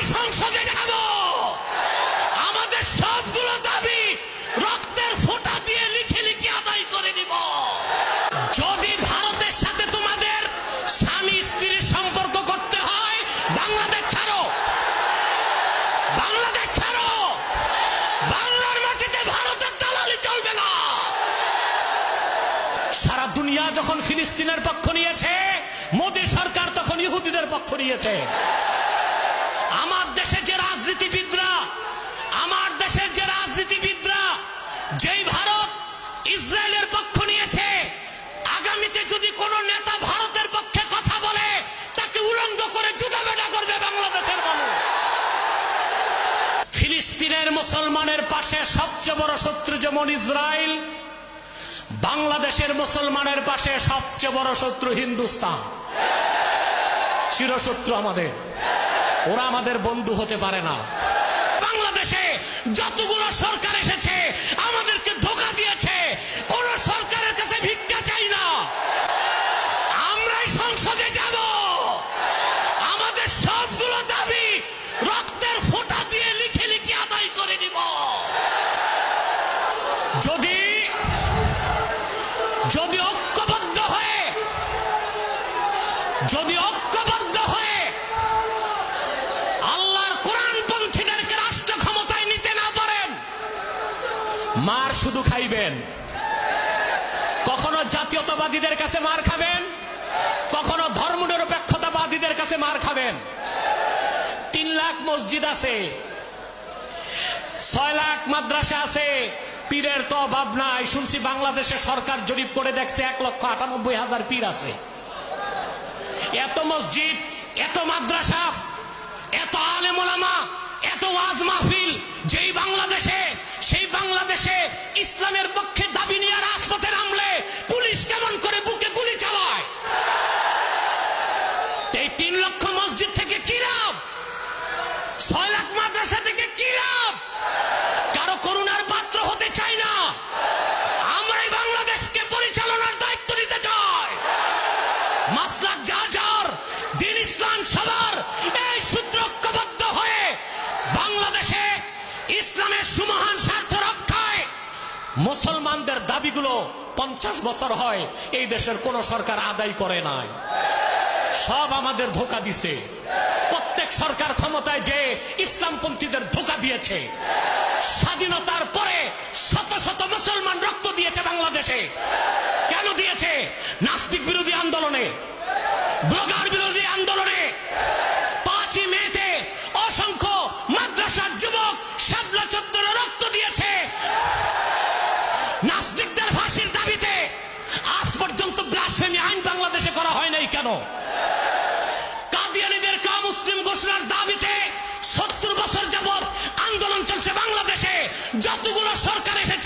আমরাই সংসদে যাব, আমাদের সবগুলো দাবি রক্তের ফোঁটা দিয়ে লিখে লিখে আদায় করে নিব। যদি ভারতের সাথে তোমাদের স্বামী স্ত্রীর সম্পর্ক করতে হয়, বাংলাদেশ ছাড়ো, বাংলাদেশ ছাড়ো। বাংলার মাটিতে ভারতের দালালি চলবে না। সারা দুনিয়া যখন ফিলিস্তিনের পক্ষ নিয়েছে, মোদী সরকার তখন ইহুদিদের পক্ষ নিয়েছে। আমার দেশের যে রাজনীতিবিদরা, আমার দেশের যে রাজনীতিবিদরা যেই ভারত ইসরায়েলের পক্ষ নিয়েছে, আগামীতে যদি কোন নেতা ভারতের পক্ষে কথা বলে তাকে উলঙ্গ করে জুতা পেটা করবে বাংলাদেশের মানুষ। ফিলিস্তিনের মুসলমানের পাশে সবচেয়ে বড় শত্রু যেমন ইসরায়েল, বাংলাদেশের মুসলমানের পাশে সবচেয়ে বড় শত্রু হিন্দুস্তান। চিরশত্রু আমাদের, ওরা আমাদের বন্ধু হতে পারে না। বাংলাদেশে যতগুলো সরকার এসেছে আমাদেরকে ধোঁকা দিয়েছে, কোন সরকারের কাছে ভিক্ষা চাই না। আমরাই সংসদে যাব, আমাদের সবগুলো দাবি রক্তের ফোঁটা দিয়ে লিখে লিখে আদায় করে নিব। যদি ঐক্যবদ্ধ হয়ে, যদি ঐক্যবদ্ধ হয়ে আল্লাহর কোরআনপন্থীদেরকে রাষ্ট্র ক্ষমতায় নিতে না পারেন, মার শুধু খাইবেন। কখনো জাতীয়তাবাদীদের কাছে মার খাবেন, কখনো ধর্মনিরপেক্ষতাবাদীদের কাছে মার খাবেন। 3 লাখ মসজিদ আছে, 6 লাখ মাদ্রাসা আছে, পীরের তো অভাব নাই। শুনছি বাংলাদেশে সরকার জরিপ করে দেখছে 1,98,000 পীর আছে। এত মসজিদ, এত মাদ্রাসা, এত আলেম ওলামা, এত ওয়াজ মাহফিল যেই বাংলাদেশে, সেই বাংলাদেশে ইসলামের পক্ষে দাবি নিয়ে রাজপথে নামলে পুলিশ কেমন করে বুকে গুলি চালায়? এই 3 লক্ষ মসজিদ থেকে কি লাভ? 6 লাখ মাদ্রাসা থেকে কি লাভ? কারো করুণার পাত্র হতে চাই না। আমরাই বাংলাদেশকে পরিচালনার দায়িত্ব নিতে চাই। মাসলাক যার যার, দ্বীন ইসলাম সবার, এই সূত্র ঐক্যবদ্ধ হয়ে বাংলাদেশে ইসলামের সুমহান স্বার্থ রক্ষায় মুসলমানদের দাবিগুলো 50 বছর হয় এই দেশের কোন সরকার আদায় করে নাই। সব আমাদের ধোঁকা দিছে। প্রত্যেক সরকার ক্ষমতায় যে ইসলামপন্থীদের ধোঁকা দিয়েছে। স্বাধীনতার পরে শত শত মুসলমান রক্ত দিয়েছে বাংলাদেশে। কেন দিয়েছে? নাস্তিক বিরোধী আন্দোলনে, ব্লগার বিরোধী আন্দোলনে। 5ই মেতে অসংখ্য মাদ্রাসার যুবক শাপলা চত্বরে রক্ত দিয়েছে নাস্তিকদের ফাঁসির দাবিতে। আজ পর্যন্ত ব্লাসফেমি আইন বাংলাদেশে করা হয় নাই কেন? কাদিয়ানীদের মুসলিম ঘোষণার দাবিতে 70 বছর যাবত আন্দোলন চলছে বাংলাদেশে। যতগুলো সরকার এসেছে